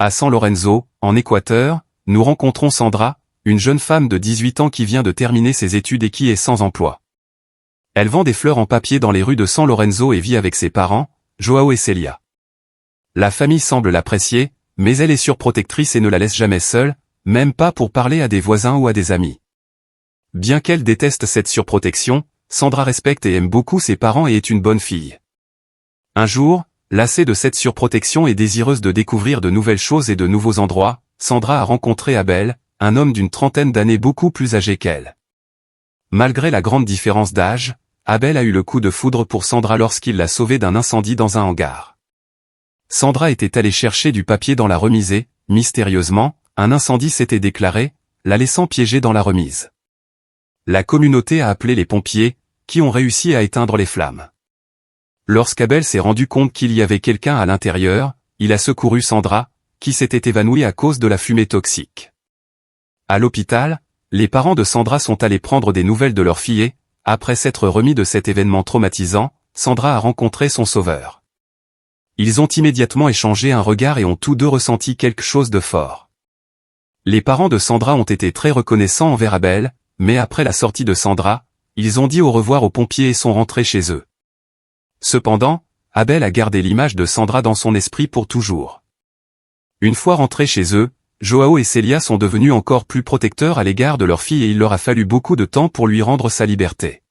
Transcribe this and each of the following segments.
À San Lorenzo, en Équateur, nous rencontrons Sandra, une jeune femme de 18 ans qui vient de terminer ses études et qui est sans emploi. Elle vend des fleurs en papier dans les rues de San Lorenzo et vit avec ses parents, Joao et Celia. La famille semble l'apprécier, mais elle est surprotectrice et ne la laisse jamais seule, même pas pour parler à des voisins ou à des amis. Bien qu'elle déteste cette surprotection, Sandra respecte et aime beaucoup ses parents et est une bonne fille. Un jour, lassée de cette surprotection et désireuse de découvrir de nouvelles choses et de nouveaux endroits, Sandra a rencontré Abel, un homme d'une trentaine d'années beaucoup plus âgé qu'elle. Malgré la grande différence d'âge, Abel a eu le coup de foudre pour Sandra lorsqu'il l'a sauvée d'un incendie dans un hangar. Sandra était allée chercher du papier dans la remise et, mystérieusement, un incendie s'était déclaré, la laissant piégée dans la remise. La communauté a appelé les pompiers, qui ont réussi à éteindre les flammes. Lorsqu'Abel s'est rendu compte qu'il y avait quelqu'un à l'intérieur, il a secouru Sandra, qui s'était évanouie à cause de la fumée toxique. À l'hôpital, les parents de Sandra sont allés prendre des nouvelles de leur fille et, après s'être remis de cet événement traumatisant, Sandra a rencontré son sauveur. Ils ont immédiatement échangé un regard et ont tous deux ressenti quelque chose de fort. Les parents de Sandra ont été très reconnaissants envers Abel, mais après la sortie de Sandra, ils ont dit au revoir aux pompiers et sont rentrés chez eux. Cependant, Abel a gardé l'image de Sandra dans son esprit pour toujours. Une fois rentrés chez eux, Joao et Celia sont devenus encore plus protecteurs à l'égard de leur fille et il leur a fallu beaucoup de temps pour lui rendre sa liberté.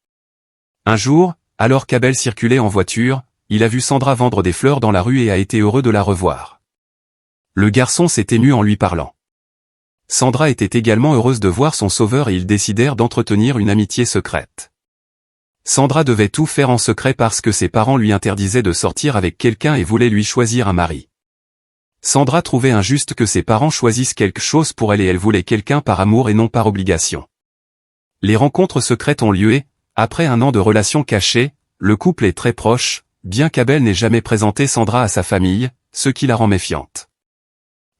Un jour, alors qu'Abel circulait en voiture, il a vu Sandra vendre des fleurs dans la rue et a été heureux de la revoir. Le garçon s'est ému en lui parlant. Sandra était également heureuse de voir son sauveur et ils décidèrent d'entretenir une amitié secrète. Sandra devait tout faire en secret parce que ses parents lui interdisaient de sortir avec quelqu'un et voulaient lui choisir un mari. Sandra trouvait injuste que ses parents choisissent quelque chose pour elle et elle voulait quelqu'un par amour et non par obligation. Les rencontres secrètes ont lieu et, après un an de relations cachées, le couple est très proche, bien qu'Abel n'ait jamais présenté Sandra à sa famille, ce qui la rend méfiante.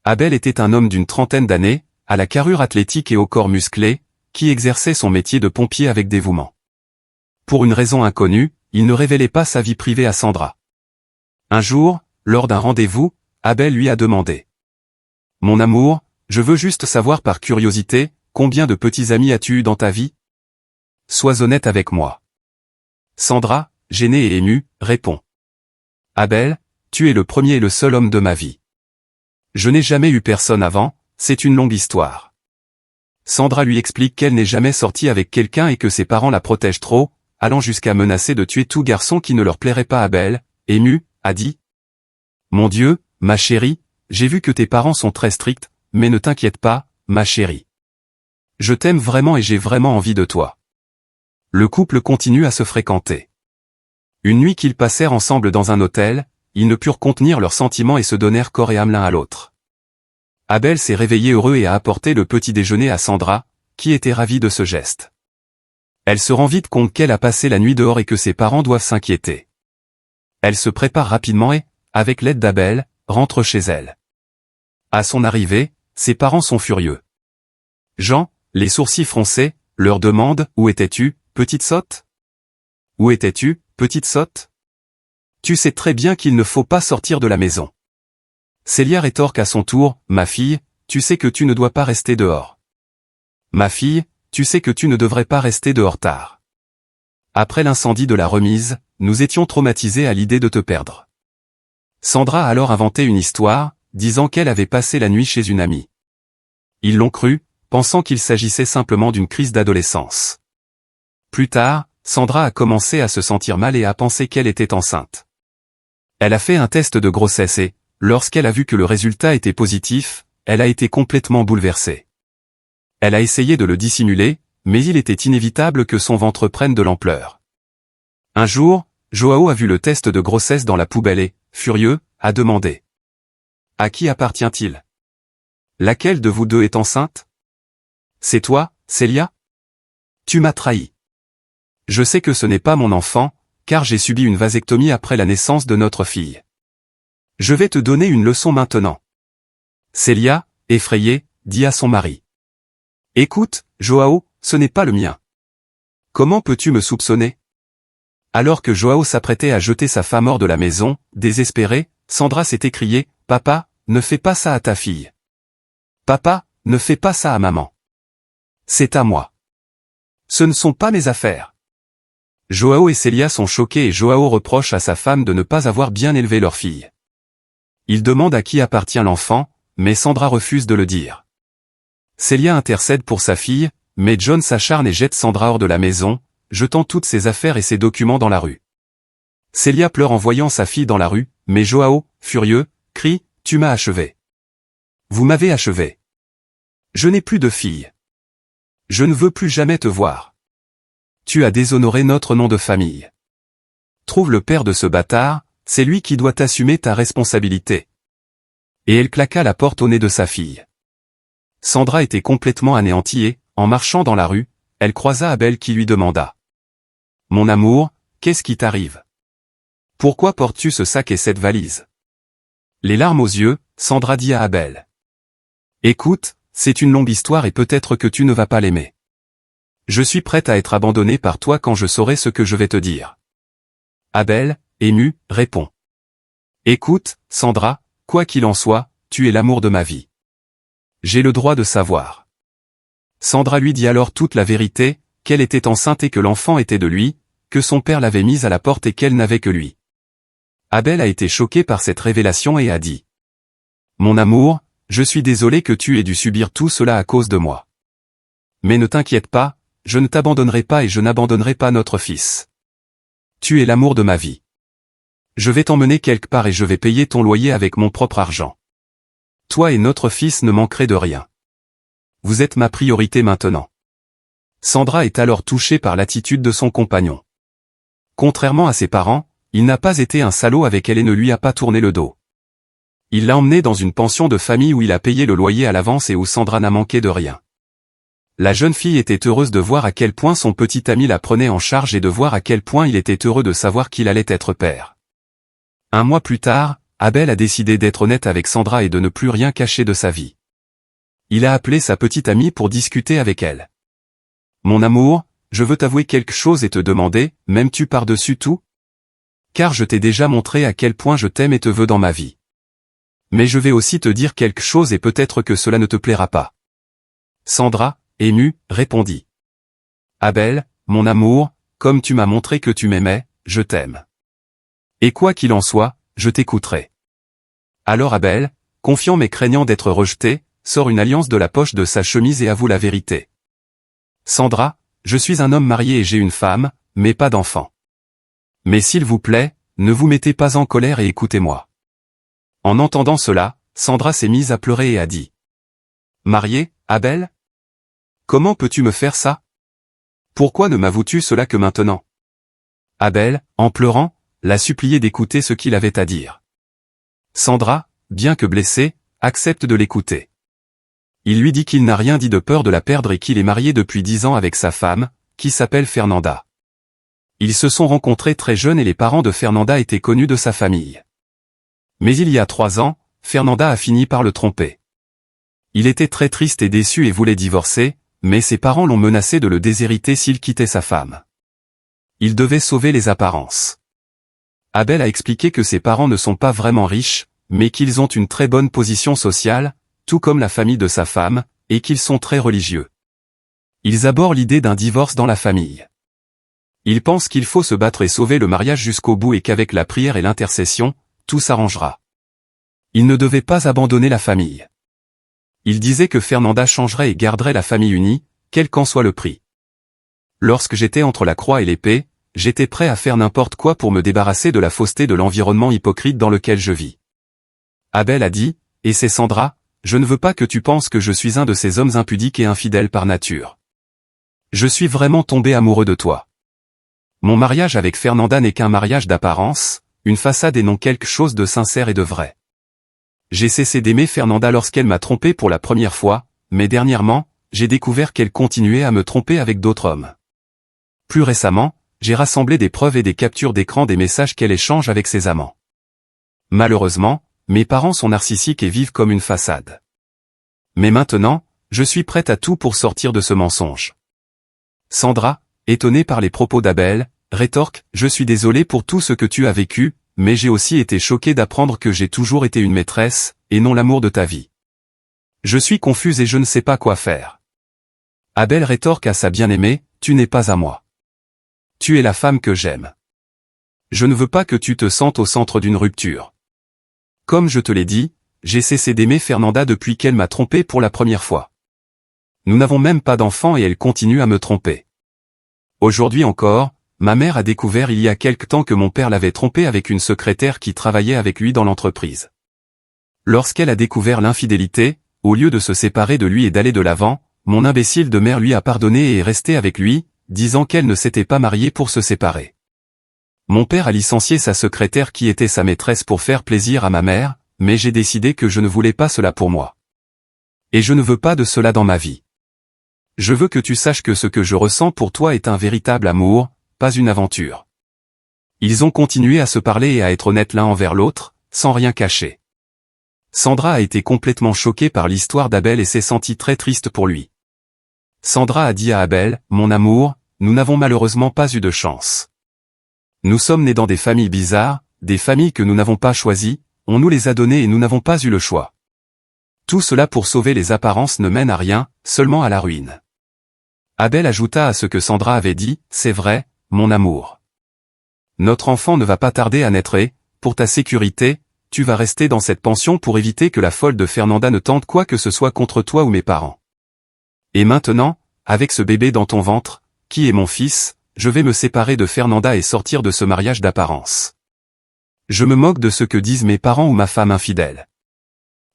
Abel était un homme d'une trentaine d'années, à la carrure athlétique et au corps musclé, qui exerçait son métier de pompier avec dévouement. Pour une raison inconnue, il ne révélait pas sa vie privée à Sandra. Un jour, lors d'un rendez-vous, Abel lui a demandé. « Mon amour, je veux juste savoir par curiosité, combien de petits amis as-tu eu dans ta vie? Sois honnête avec moi. » Sandra, gênée et émue, répond. « Abel, tu es le premier et le seul homme de ma vie. Je n'ai jamais eu personne avant, c'est une longue histoire. » Sandra lui explique qu'elle n'est jamais sortie avec quelqu'un et que ses parents la protègent trop, allant jusqu'à menacer de tuer tout garçon qui ne leur plairait pas. Abel, ému, a dit. « Mon Dieu, ma chérie, j'ai vu que tes parents sont très stricts, mais ne t'inquiète pas, ma chérie. Je t'aime vraiment et j'ai vraiment envie de toi. » Le couple continue à se fréquenter. Une nuit qu'ils passèrent ensemble dans un hôtel, ils ne purent contenir leurs sentiments et se donnèrent corps et âme l'un à l'autre. Abel s'est réveillé heureux et a apporté le petit déjeuner à Sandra, qui était ravie de ce geste. Elle se rend vite compte qu'elle a passé la nuit dehors et que ses parents doivent s'inquiéter. Elle se prépare rapidement et, avec l'aide d'Abel, rentre chez elle. À son arrivée, ses parents sont furieux. Jean, les sourcils froncés, leur demande « Où étais-tu, petite sotte ? Où étais-tu, petite sotte ? Tu sais très bien qu'il ne faut pas sortir de la maison. » Celia rétorque à son tour « Ma fille, tu sais que tu ne dois pas rester dehors. Ma fille, tu sais que tu ne devrais pas rester dehors tard. Après l'incendie de la remise, nous étions traumatisés à l'idée de te perdre. » Sandra a alors inventé une histoire, disant qu'elle avait passé la nuit chez une amie. Ils l'ont cru, pensant qu'il s'agissait simplement d'une crise d'adolescence. Plus tard, Sandra a commencé à se sentir mal et a pensé qu'elle était enceinte. Elle a fait un test de grossesse et, lorsqu'elle a vu que le résultat était positif, elle a été complètement bouleversée. Elle a essayé de le dissimuler, mais il était inévitable que son ventre prenne de l'ampleur. Un jour, Joao a vu le test de grossesse dans la poubelle et, furieux, a demandé. « À qui appartient-il? Laquelle de vous deux est enceinte? C'est toi, Celia? Tu m'as trahi. Je sais que ce n'est pas mon enfant, car j'ai subi une vasectomie après la naissance de notre fille. Je vais te donner une leçon maintenant. » Celia, effrayée, dit à son mari. « Écoute, Joao, ce n'est pas le mien. Comment peux-tu me soupçonner? » Alors que Joao s'apprêtait à jeter sa femme hors de la maison, désespérée, Sandra s'est écriée « Papa, ne fais pas ça à ta fille. Papa, ne fais pas ça à maman. C'est à moi. Ce ne sont pas mes affaires. Joao et Célia sont choqués et Joao reproche à sa femme de ne pas avoir bien élevé leur fille. Il demande à qui appartient l'enfant, mais Sandra refuse de le dire. Célia intercède pour sa fille, mais John s'acharne et jette Sandra hors de la maison, jetant toutes ses affaires et ses documents dans la rue. Célia pleure en voyant sa fille dans la rue, mais Joao, furieux, crie « Tu m'as achevé. Vous m'avez achevé. Je n'ai plus de fille. Je ne veux plus jamais te voir. Tu as déshonoré notre nom de famille. Trouve le père de ce bâtard, c'est lui qui doit assumer ta responsabilité. » Et elle claqua la porte au nez de sa fille. Sandra était complètement anéantie et, en marchant dans la rue, elle croisa Abel qui lui demanda « Mon amour, qu'est-ce qui t'arrive? Pourquoi portes-tu ce sac et cette valise ?» Les larmes aux yeux, Sandra dit à Abel « Écoute, c'est une longue histoire et peut-être que tu ne vas pas l'aimer. Je suis prête à être abandonnée par toi quand je saurai ce que je vais te dire. » Abel, ému, répond « Écoute, Sandra, quoi qu'il en soit, tu es l'amour de ma vie. J'ai le droit de savoir. » Sandra lui dit alors toute la vérité, qu'elle était enceinte et que l'enfant était de lui, que son père l'avait mise à la porte et qu'elle n'avait que lui. Abel a été choqué par cette révélation et a dit « Mon amour, je suis désolé que tu aies dû subir tout cela à cause de moi. Mais ne t'inquiète pas, je ne t'abandonnerai pas et je n'abandonnerai pas notre fils. Tu es l'amour de ma vie. Je vais t'emmener quelque part et je vais payer ton loyer avec mon propre argent. Toi et notre fils ne manquerez de rien. Vous êtes ma priorité maintenant. » Sandra est alors touchée par l'attitude de son compagnon. Contrairement à ses parents, il n'a pas été un salaud avec elle et ne lui a pas tourné le dos. Il l'a emmenée dans une pension de famille où il a payé le loyer à l'avance et où Sandra n'a manqué de rien. La jeune fille était heureuse de voir à quel point son petit ami la prenait en charge et de voir à quel point il était heureux de savoir qu'il allait être père. Un mois plus tard, Abel a décidé d'être honnête avec Sandra et de ne plus rien cacher de sa vie. Il a appelé sa petite amie pour discuter avec elle. « Mon amour, je veux t'avouer quelque chose et te demander, m'aimes-tu par-dessus tout? Car je t'ai déjà montré à quel point je t'aime et te veux dans ma vie. Mais je vais aussi te dire quelque chose et peut-être que cela ne te plaira pas. » Sandra, émue, répondit. « Abel, mon amour, comme tu m'as montré que tu m'aimais, je t'aime. Et quoi qu'il en soit, je t'écouterai. » Alors Abel, confiant mais craignant d'être rejeté, sort une alliance de la poche de sa chemise et avoue la vérité. « Sandra, je suis un homme marié et j'ai une femme, mais pas d'enfant. Mais s'il vous plaît, ne vous mettez pas en colère et écoutez-moi. » En entendant cela, Sandra s'est mise à pleurer et a dit « Marié, Abel? Comment peux-tu me faire ça? Pourquoi ne m'avoues-tu cela que maintenant? » Abel, en pleurant, l'a supplié d'écouter ce qu'il avait à dire. Sandra, bien que blessée, accepte de l'écouter. Il lui dit qu'il n'a rien dit de peur de la perdre et qu'il est marié depuis 10 ans avec sa femme, qui s'appelle Fernanda. Ils se sont rencontrés très jeunes et les parents de Fernanda étaient connus de sa famille. Mais il y a 3 ans, Fernanda a fini par le tromper. Il était très triste et déçu et voulait divorcer, mais ses parents l'ont menacé de le déshériter s'il quittait sa femme. Il devait sauver les apparences. Abel a expliqué que ses parents ne sont pas vraiment riches, mais qu'ils ont une très bonne position sociale, tout comme la famille de sa femme, et qu'ils sont très religieux. Ils abordent l'idée d'un divorce dans la famille. Ils pensent qu'il faut se battre et sauver le mariage jusqu'au bout et qu'avec la prière et l'intercession, tout s'arrangera. Ils ne devaient pas abandonner la famille. Ils disaient que Fernanda changerait et garderait la famille unie, quel qu'en soit le prix. Lorsque j'étais entre la croix et l'épée, j'étais prêt à faire n'importe quoi pour me débarrasser de la fausseté de l'environnement hypocrite dans lequel je vis. Abel a dit, et c'est Sandra, je ne veux pas que tu penses que je suis un de ces hommes impudiques et infidèles par nature. Je suis vraiment tombé amoureux de toi. Mon mariage avec Fernanda n'est qu'un mariage d'apparence, une façade et non quelque chose de sincère et de vrai. J'ai cessé d'aimer Fernanda lorsqu'elle m'a trompé pour la première fois, mais dernièrement, j'ai découvert qu'elle continuait à me tromper avec d'autres hommes. Plus récemment, j'ai rassemblé des preuves et des captures d'écran des messages qu'elle échange avec ses amants. Malheureusement, mes parents sont narcissiques et vivent comme une façade. Mais maintenant, je suis prête à tout pour sortir de ce mensonge. Sandra, étonnée par les propos d'Abel, rétorque, je suis désolée pour tout ce que tu as vécu, mais j'ai aussi été choquée d'apprendre que j'ai toujours été une maîtresse, et non l'amour de ta vie. Je suis confuse et je ne sais pas quoi faire. Abel rétorque à sa bien-aimée, tu n'es pas à moi. Tu es la femme que j'aime. Je ne veux pas que tu te sentes au centre d'une rupture. Comme je te l'ai dit, j'ai cessé d'aimer Fernanda depuis qu'elle m'a trompé pour la première fois. Nous n'avons même pas d'enfant et elle continue à me tromper. Aujourd'hui encore, ma mère a découvert il y a quelque temps que mon père l'avait trompée avec une secrétaire qui travaillait avec lui dans l'entreprise. Lorsqu'elle a découvert l'infidélité, au lieu de se séparer de lui et d'aller de l'avant, mon imbécile de mère lui a pardonné et est restée avec lui, disant qu'elle ne s'était pas mariée pour se séparer. Mon père a licencié sa secrétaire qui était sa maîtresse pour faire plaisir à ma mère, mais j'ai décidé que je ne voulais pas cela pour moi. Et je ne veux pas de cela dans ma vie. Je veux que tu saches que ce que je ressens pour toi est un véritable amour, pas une aventure. Ils ont continué à se parler et à être honnêtes l'un envers l'autre, sans rien cacher. Sandra a été complètement choquée par l'histoire d'Abel et s'est sentie très triste pour lui. Sandra a dit à Abel, « Mon amour, nous n'avons malheureusement pas eu de chance. Nous sommes nés dans des familles bizarres, des familles que nous n'avons pas choisies, on nous les a données et nous n'avons pas eu le choix. Tout cela pour sauver les apparences ne mène à rien, seulement à la ruine. » Abel ajouta à ce que Sandra avait dit, « C'est vrai, mon amour. Notre enfant ne va pas tarder à naître et, pour ta sécurité, tu vas rester dans cette pension pour éviter que la folle de Fernanda ne tente quoi que ce soit contre toi ou mes parents. Et maintenant, avec ce bébé dans ton ventre, qui est mon fils, je vais me séparer de Fernanda et sortir de ce mariage d'apparence. Je me moque de ce que disent mes parents ou ma femme infidèle.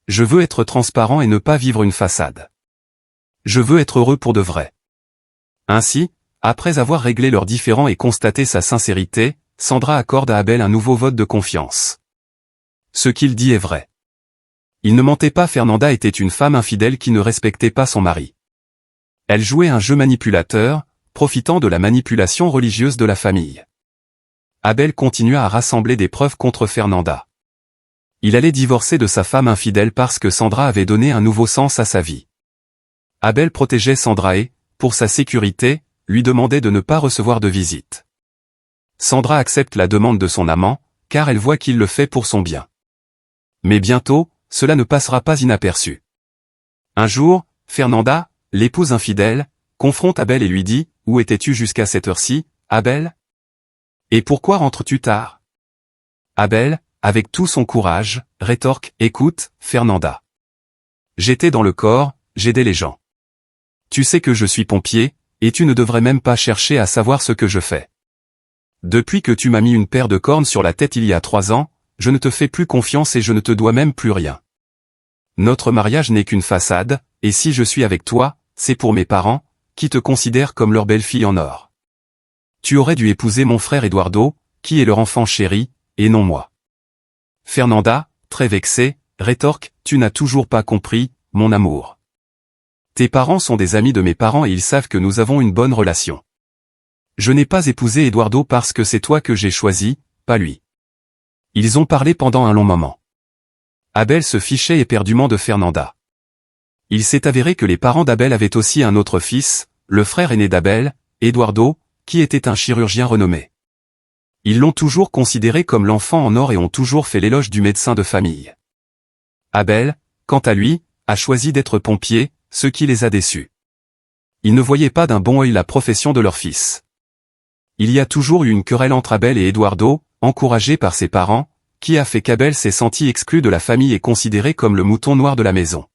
Je veux être transparent et ne pas vivre une façade. Je veux être heureux pour de vrai. » Ainsi, après avoir réglé leurs différends et constaté sa sincérité, Sandra accorde à Abel un nouveau vote de confiance. Ce qu'il dit est vrai. Il ne mentait pas, Fernanda était une femme infidèle qui ne respectait pas son mari. Elle jouait un jeu manipulateur, profitant de la manipulation religieuse de la famille. Abel continua à rassembler des preuves contre Fernanda. Il allait divorcer de sa femme infidèle parce que Sandra avait donné un nouveau sens à sa vie. Abel protégeait Sandra et, pour sa sécurité, lui demandait de ne pas recevoir de visite. Sandra accepte la demande de son amant, car elle voit qu'il le fait pour son bien. Mais bientôt, cela ne passera pas inaperçu. Un jour, Fernanda, l'épouse infidèle, confronte Abel et lui dit, « Où étais-tu jusqu'à cette heure-ci, Abel? Et pourquoi rentres-tu tard ?» Abel, avec tout son courage, rétorque, « Écoute, Fernanda. J'étais dans le corps, j'aidais les gens. Tu sais que je suis pompier, et tu ne devrais même pas chercher à savoir ce que je fais. Depuis que tu m'as mis une paire de cornes sur la tête il y a 3 ans, je ne te fais plus confiance et je ne te dois même plus rien. Notre mariage n'est qu'une façade, et si je suis avec toi, c'est pour mes parents, qui te considèrent comme leur belle-fille en or. Tu aurais dû épouser mon frère Eduardo, qui est leur enfant chéri, et non moi. » Fernanda, très vexée, rétorque, « Tu n'as toujours pas compris, mon amour. Tes parents sont des amis de mes parents et ils savent que nous avons une bonne relation. Je n'ai pas épousé Eduardo parce que c'est toi que j'ai choisi, pas lui. » Ils ont parlé pendant un long moment. Abel se fichait éperdument de Fernanda. Il s'est avéré que les parents d'Abel avaient aussi un autre fils, le frère aîné d'Abel, Eduardo, qui était un chirurgien renommé. Ils l'ont toujours considéré comme l'enfant en or et ont toujours fait l'éloge du médecin de famille. Abel, quant à lui, a choisi d'être pompier, ce qui les a déçus. Ils ne voyaient pas d'un bon œil la profession de leur fils. Il y a toujours eu une querelle entre Abel et Eduardo, encouragée par ses parents, qui a fait qu'Abel s'est senti exclu de la famille et considéré comme le mouton noir de la maison.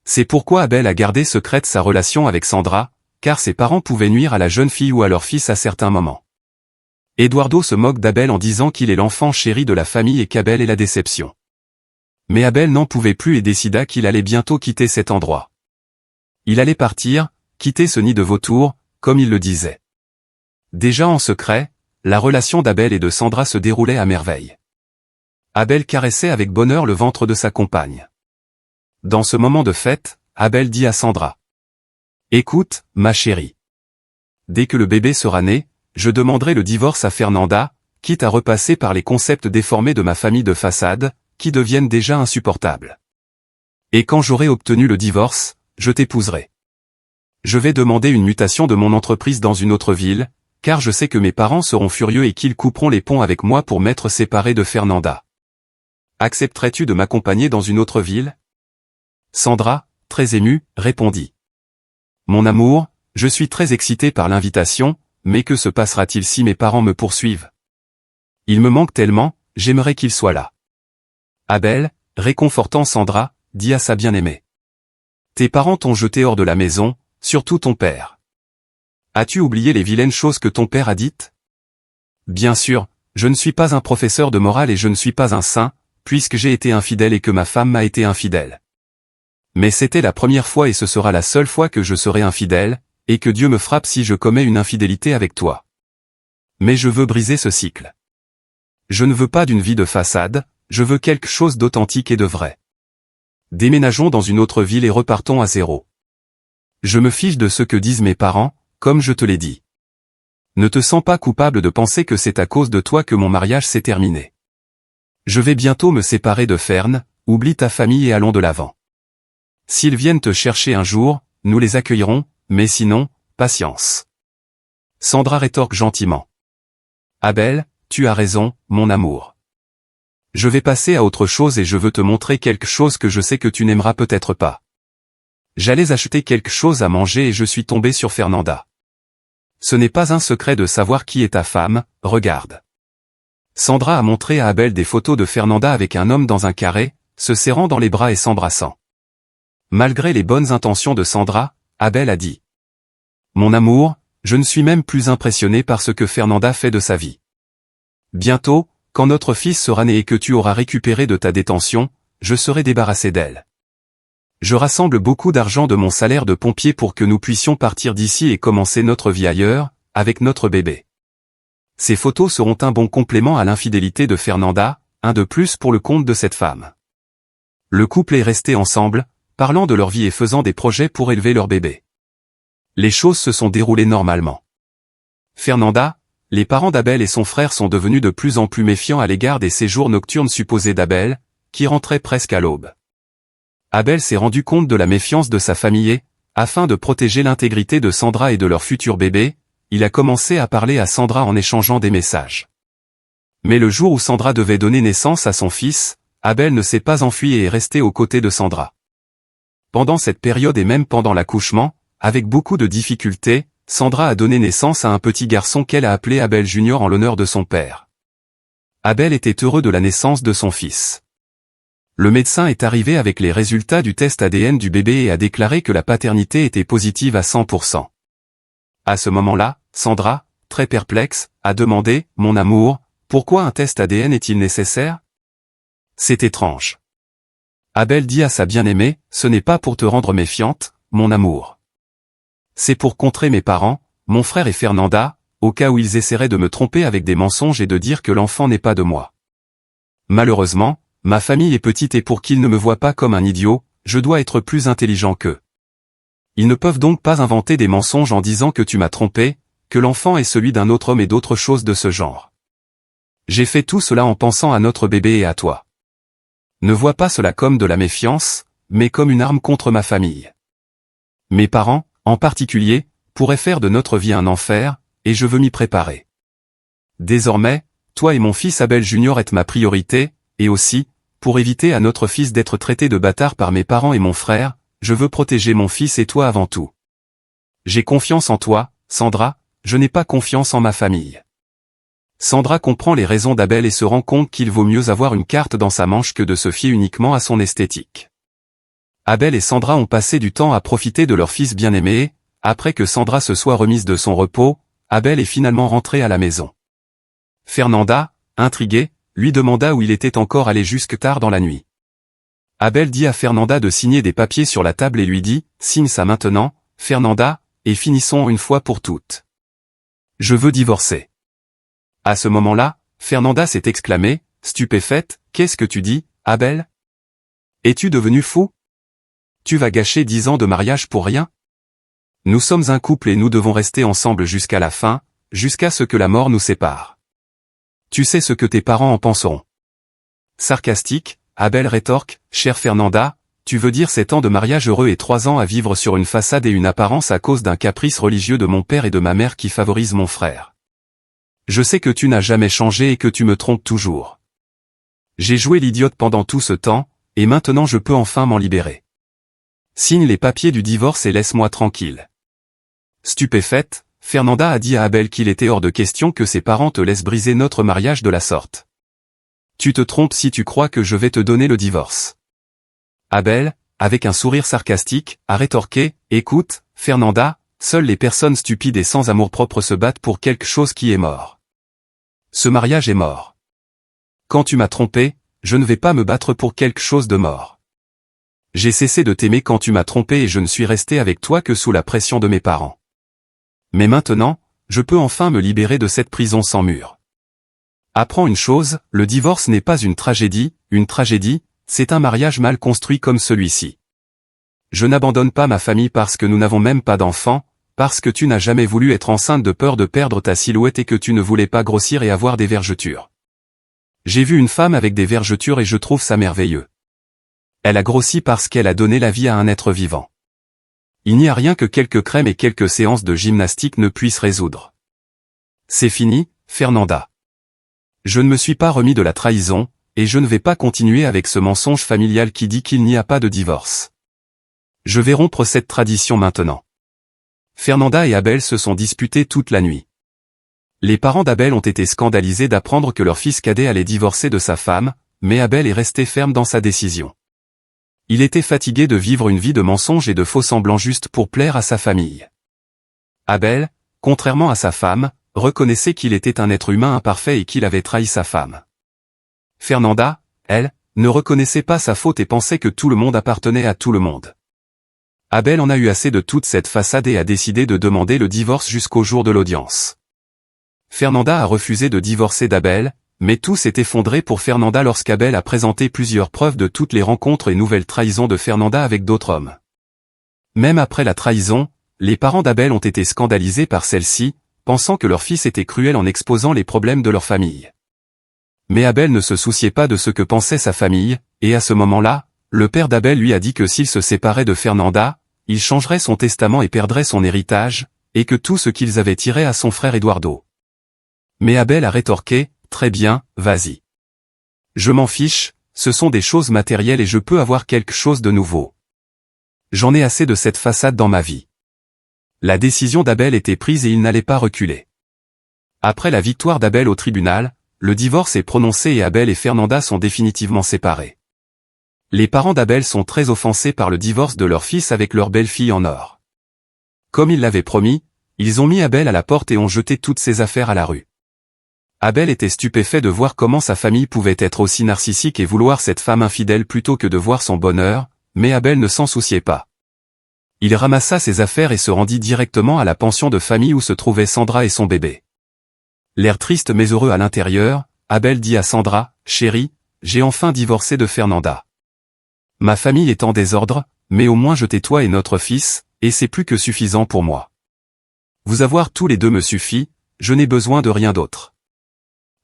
C'est pourquoi Abel a gardé secrète sa relation avec Sandra, car ses parents pouvaient nuire à la jeune fille ou à leur fils à certains moments. Eduardo se moque d'Abel en disant qu'il est l'enfant chéri de la famille et qu'Abel est la déception. Mais Abel n'en pouvait plus et décida qu'il allait bientôt quitter cet endroit. Il allait partir, quitter ce nid de vautours, comme il le disait. Déjà en secret, la relation d'Abel et de Sandra se déroulait à merveille. Abel caressait avec bonheur le ventre de sa compagne. Dans ce moment de fête, Abel dit à Sandra, « Écoute, ma chérie. Dès que le bébé sera né, je demanderai le divorce à Fernanda, quitte à repasser par les concepts déformés de ma famille de façade, qui deviennent déjà insupportables. Et quand j'aurai obtenu le divorce, je t'épouserai. Je vais demander une mutation de mon entreprise dans une autre ville, car je sais que mes parents seront furieux et qu'ils couperont les ponts avec moi pour m'être séparé de Fernanda. Accepterais-tu de m'accompagner dans une autre ville? Sandra, très émue, répondit. Mon amour, je suis très excitée par l'invitation, mais que se passera-t-il si mes parents me poursuivent? Il me manque tellement, j'aimerais qu'ils soient là. Abel, réconfortant Sandra, dit à sa bien-aimée. Tes parents t'ont jeté hors de la maison, surtout ton père. As-tu oublié les vilaines choses que ton père a dites? Bien sûr, je ne suis pas un professeur de morale et je ne suis pas un saint, puisque j'ai été infidèle et que ma femme m'a été infidèle. Mais c'était la première fois et ce sera la seule fois que je serai infidèle, et que Dieu me frappe si je commets une infidélité avec toi. Mais je veux briser ce cycle. Je ne veux pas d'une vie de façade, je veux quelque chose d'authentique et de vrai. Déménageons dans une autre ville et repartons à zéro. Je me fiche de ce que disent mes parents, comme je te l'ai dit. Ne te sens pas coupable de penser que c'est à cause de toi que mon mariage s'est terminé. Je vais bientôt me séparer de Fern, oublie ta famille et allons de l'avant. S'ils viennent te chercher un jour, nous les accueillerons, mais sinon, patience. Sandra rétorque gentiment. Abel, tu as raison, mon amour. Je vais passer à autre chose et je veux te montrer quelque chose que je sais que tu n'aimeras peut-être pas. J'allais acheter quelque chose à manger et je suis tombé sur Fernanda. Ce n'est pas un secret de savoir qui est ta femme, regarde. Sandra a montré à Abel des photos de Fernanda avec un homme dans un carré, se serrant dans les bras et s'embrassant. Malgré les bonnes intentions de Sandra, Abel a dit. Mon amour, je ne suis même plus impressionné par ce que Fernanda fait de sa vie. Bientôt, quand notre fils sera né et que tu auras récupéré de ta détention, je serai débarrassé d'elle. Je rassemble beaucoup d'argent de mon salaire de pompier pour que nous puissions partir d'ici et commencer notre vie ailleurs, avec notre bébé. Ces photos seront un bon complément à l'infidélité de Fernanda, un de plus pour le compte de cette femme. Le couple est resté ensemble, parlant de leur vie et faisant des projets pour élever leur bébé. Les choses se sont déroulées normalement. Fernanda, les parents d'Abel et son frère sont devenus de plus en plus méfiants à l'égard des séjours nocturnes supposés d'Abel, qui rentraient presque à l'aube. Abel s'est rendu compte de la méfiance de sa famille et, afin de protéger l'intégrité de Sandra et de leur futur bébé, il a commencé à parler à Sandra en échangeant des messages. Mais le jour où Sandra devait donner naissance à son fils, Abel ne s'est pas enfui et est resté aux côtés de Sandra. Pendant cette période et même pendant l'accouchement, avec beaucoup de difficultés, Sandra a donné naissance à un petit garçon qu'elle a appelé Abel Junior en l'honneur de son père. Abel était heureux de la naissance de son fils. Le médecin est arrivé avec les résultats du test ADN du bébé et a déclaré que la paternité était positive à 100%. À ce moment-là, Sandra, très perplexe, a demandé, « Mon amour, pourquoi un test ADN est-il nécessaire ?» C'est étrange. Abel dit à sa bien-aimée, « Ce n'est pas pour te rendre méfiante, mon amour. C'est pour contrer mes parents, mon frère et Fernanda, au cas où ils essaieraient de me tromper avec des mensonges et de dire que l'enfant n'est pas de moi. Malheureusement, ma famille est petite et pour qu'ils ne me voient pas comme un idiot, je dois être plus intelligent qu'eux. Ils ne peuvent donc pas inventer des mensonges en disant que tu m'as trompé, que l'enfant est celui d'un autre homme et d'autres choses de ce genre. J'ai fait tout cela en pensant à notre bébé et à toi. Ne vois pas cela comme de la méfiance, mais comme une arme contre ma famille. Mes parents, en particulier, pourraient faire de notre vie un enfer, et je veux m'y préparer. Désormais, toi et mon fils Abel Junior êtes ma priorité, et aussi, pour éviter à notre fils d'être traité de bâtard par mes parents et mon frère, je veux protéger mon fils et toi avant tout. J'ai confiance en toi, Sandra, je n'ai pas confiance en ma famille. Sandra comprend les raisons d'Abel et se rend compte qu'il vaut mieux avoir une carte dans sa manche que de se fier uniquement à son esthétique. Abel et Sandra ont passé du temps à profiter de leur fils bien-aimé et, après que Sandra se soit remise de son repos, Abel est finalement rentré à la maison. Fernanda, intriguée, lui demanda où il était encore allé jusque tard dans la nuit. Abel dit à Fernanda de signer des papiers sur la table et lui dit, « Signe ça maintenant, Fernanda, et finissons une fois pour toutes. Je veux divorcer. » À ce moment-là, Fernanda s'est exclamée, stupéfaite, « Qu'est-ce que tu dis, Abel? Es-tu devenu fou? Tu vas gâcher 10 ans de mariage pour rien? Nous sommes un couple et nous devons rester ensemble jusqu'à la fin, jusqu'à ce que la mort nous sépare. Tu sais ce que tes parents en penseront. » Sarcastique, Abel rétorque, « Chère Fernanda, tu veux dire 7 ans de mariage heureux et 3 ans à vivre sur une façade et une apparence à cause d'un caprice religieux de mon père et de ma mère qui favorise mon frère. Je sais que tu n'as jamais changé et que tu me trompes toujours. J'ai joué l'idiote pendant tout ce temps, et maintenant je peux enfin m'en libérer. Signe les papiers du divorce et laisse-moi tranquille. Stupéfaite, Fernanda a dit à Abel qu'il était hors de question que ses parents te laissent briser notre mariage de la sorte. Tu te trompes si tu crois que je vais te donner le divorce. Abel, avec un sourire sarcastique, a rétorqué, écoute, Fernanda, seules les personnes stupides et sans amour-propre se battent pour quelque chose qui est mort. Ce mariage est mort. Quand tu m'as trompé, je ne vais pas me battre pour quelque chose de mort. J'ai cessé de t'aimer quand tu m'as trompé et je ne suis resté avec toi que sous la pression de mes parents. Mais maintenant, je peux enfin me libérer de cette prison sans mur. Apprends une chose, le divorce n'est pas une tragédie, c'est un mariage mal construit comme celui-ci. Je n'abandonne pas ma famille parce que nous n'avons même pas d'enfants, parce que tu n'as jamais voulu être enceinte de peur de perdre ta silhouette et que tu ne voulais pas grossir et avoir des vergetures. J'ai vu une femme avec des vergetures et je trouve ça merveilleux. Elle a grossi parce qu'elle a donné la vie à un être vivant. Il n'y a rien que quelques crèmes et quelques séances de gymnastique ne puissent résoudre. C'est fini, Fernanda. Je ne me suis pas remis de la trahison, et je ne vais pas continuer avec ce mensonge familial qui dit qu'il n'y a pas de divorce. Je vais rompre cette tradition maintenant. Fernanda et Abel se sont disputés toute la nuit. Les parents d'Abel ont été scandalisés d'apprendre que leur fils cadet allait divorcer de sa femme, mais Abel est resté ferme dans sa décision. Il était fatigué de vivre une vie de mensonges et de faux semblants juste pour plaire à sa famille. Abel, contrairement à sa femme, reconnaissait qu'il était un être humain imparfait et qu'il avait trahi sa femme. Fernanda, elle, ne reconnaissait pas sa faute et pensait que tout le monde appartenait à tout le monde. Abel en a eu assez de toute cette façade et a décidé de demander le divorce jusqu'au jour de l'audience. Fernanda a refusé de divorcer d'Abel, mais tout s'est effondré pour Fernanda lorsqu'Abel a présenté plusieurs preuves de toutes les rencontres et nouvelles trahisons de Fernanda avec d'autres hommes. Même après la trahison, les parents d'Abel ont été scandalisés par celle-ci, pensant que leur fils était cruel en exposant les problèmes de leur famille. Mais Abel ne se souciait pas de ce que pensait sa famille, et à ce moment-là, le père d'Abel lui a dit que s'il se séparait de Fernanda, il changerait son testament et perdrait son héritage, et que tout ce qu'ils avaient tiré à son frère Eduardo. Mais Abel a rétorqué, très bien, vas-y. Je m'en fiche, ce sont des choses matérielles et je peux avoir quelque chose de nouveau. J'en ai assez de cette façade dans ma vie. La décision d'Abel était prise et il n'allait pas reculer. Après la victoire d'Abel au tribunal, le divorce est prononcé et Abel et Fernanda sont définitivement séparés. Les parents d'Abel sont très offensés par le divorce de leur fils avec leur belle-fille en or. Comme ils l'avaient promis, ils ont mis Abel à la porte et ont jeté toutes ses affaires à la rue. Abel était stupéfait de voir comment sa famille pouvait être aussi narcissique et vouloir cette femme infidèle plutôt que de voir son bonheur, mais Abel ne s'en souciait pas. Il ramassa ses affaires et se rendit directement à la pension de famille où se trouvaient Sandra et son bébé. L'air triste mais heureux à l'intérieur, Abel dit à Sandra, « Chérie, j'ai enfin divorcé de Fernanda. Ma famille est en désordre, mais au moins je t'ai toi et notre fils, et c'est plus que suffisant pour moi. Vous avoir tous les deux me suffit, je n'ai besoin de rien d'autre. »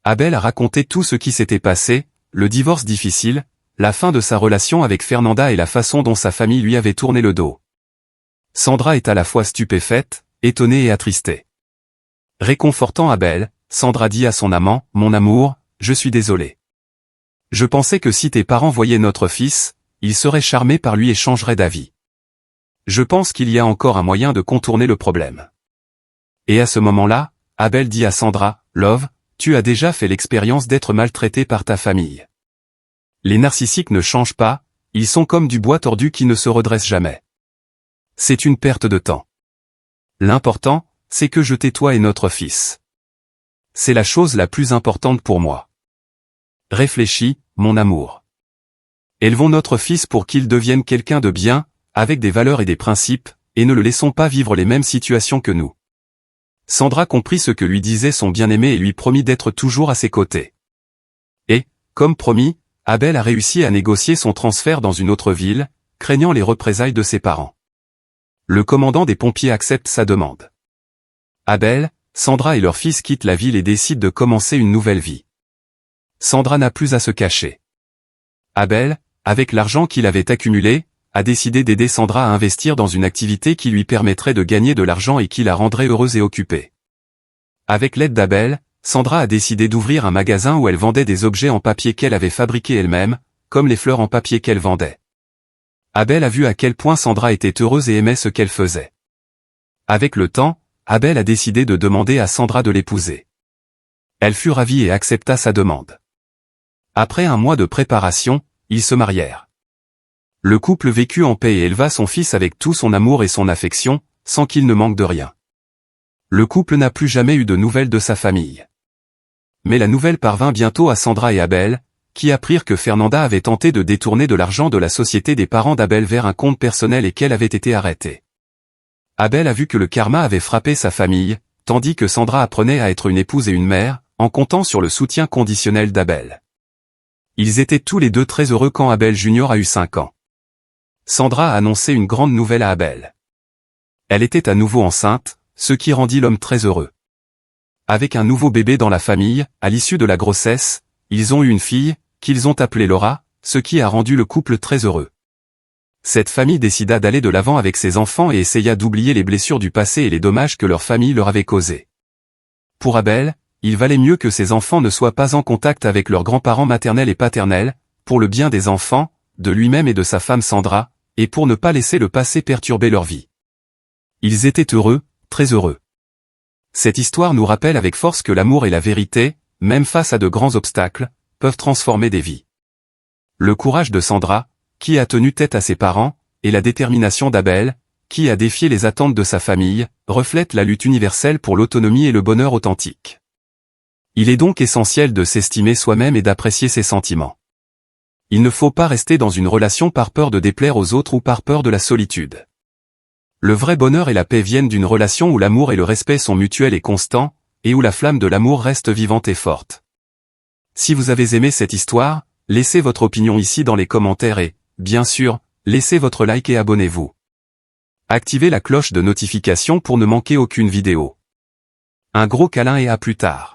Abel a raconté tout ce qui s'était passé, le divorce difficile, la fin de sa relation avec Fernanda et la façon dont sa famille lui avait tourné le dos. Sandra est à la fois stupéfaite, étonnée et attristée. Réconfortant Abel, Sandra dit à son amant, « Mon amour, je suis désolée. Je pensais que si tes parents voyaient notre fils, ils seraient charmés par lui et changeraient d'avis. Je pense qu'il y a encore un moyen de contourner le problème. » Et à ce moment-là, Abel dit à Sandra, « Love, tu as déjà fait l'expérience d'être maltraité par ta famille. Les narcissiques ne changent pas, ils sont comme du bois tordu qui ne se redresse jamais. C'est une perte de temps. L'important, c'est que je t'ai toi et notre fils. C'est la chose la plus importante pour moi. Réfléchis, mon amour. Élevons notre fils pour qu'il devienne quelqu'un de bien, avec des valeurs et des principes, et ne le laissons pas vivre les mêmes situations que nous. » Sandra comprit ce que lui disait son bien-aimé et lui promit d'être toujours à ses côtés. Et, comme promis, Abel a réussi à négocier son transfert dans une autre ville, craignant les représailles de ses parents. Le commandant des pompiers accepte sa demande. Abel, Sandra et leur fils quittent la ville et décident de commencer une nouvelle vie. Sandra n'a plus à se cacher. Abel, avec l'argent qu'il avait accumulé, a décidé d'aider Sandra à investir dans une activité qui lui permettrait de gagner de l'argent et qui la rendrait heureuse et occupée. Avec l'aide d'Abel, Sandra a décidé d'ouvrir un magasin où elle vendait des objets en papier qu'elle avait fabriqués elle-même, comme les fleurs en papier qu'elle vendait. Abel a vu à quel point Sandra était heureuse et aimait ce qu'elle faisait. Avec le temps, Abel a décidé de demander à Sandra de l'épouser. Elle fut ravie et accepta sa demande. Après un mois de préparation, ils se marièrent. Le couple vécut en paix et éleva son fils avec tout son amour et son affection, sans qu'il ne manque de rien. Le couple n'a plus jamais eu de nouvelles de sa famille. Mais la nouvelle parvint bientôt à Sandra et Abel, qui apprirent que Fernanda avait tenté de détourner de l'argent de la société des parents d'Abel vers un compte personnel et qu'elle avait été arrêtée. Abel a vu que le karma avait frappé sa famille, tandis que Sandra apprenait à être une épouse et une mère, en comptant sur le soutien conditionnel d'Abel. Ils étaient tous les deux très heureux quand Abel Junior a eu 5 ans. Sandra a annoncé une grande nouvelle à Abel. Elle était à nouveau enceinte, ce qui rendit l'homme très heureux. Avec un nouveau bébé dans la famille, à l'issue de la grossesse, ils ont eu une fille, qu'ils ont appelée Laura, ce qui a rendu le couple très heureux. Cette famille décida d'aller de l'avant avec ses enfants et essaya d'oublier les blessures du passé et les dommages que leur famille leur avait causés. Pour Abel, il valait mieux que ses enfants ne soient pas en contact avec leurs grands-parents maternels et paternels, pour le bien des enfants, de lui-même et de sa femme Sandra, et pour ne pas laisser le passé perturber leur vie. Ils étaient heureux, très heureux. Cette histoire nous rappelle avec force que l'amour et la vérité, même face à de grands obstacles, peuvent transformer des vies. Le courage de Sandra, qui a tenu tête à ses parents, et la détermination d'Abel, qui a défié les attentes de sa famille, reflètent la lutte universelle pour l'autonomie et le bonheur authentique. Il est donc essentiel de s'estimer soi-même et d'apprécier ses sentiments. Il ne faut pas rester dans une relation par peur de déplaire aux autres ou par peur de la solitude. Le vrai bonheur et la paix viennent d'une relation où l'amour et le respect sont mutuels et constants, et où la flamme de l'amour reste vivante et forte. Si vous avez aimé cette histoire, laissez votre opinion ici dans les commentaires et, bien sûr, laissez votre like et abonnez-vous. Activez la cloche de notification pour ne manquer aucune vidéo. Un gros câlin et à plus tard.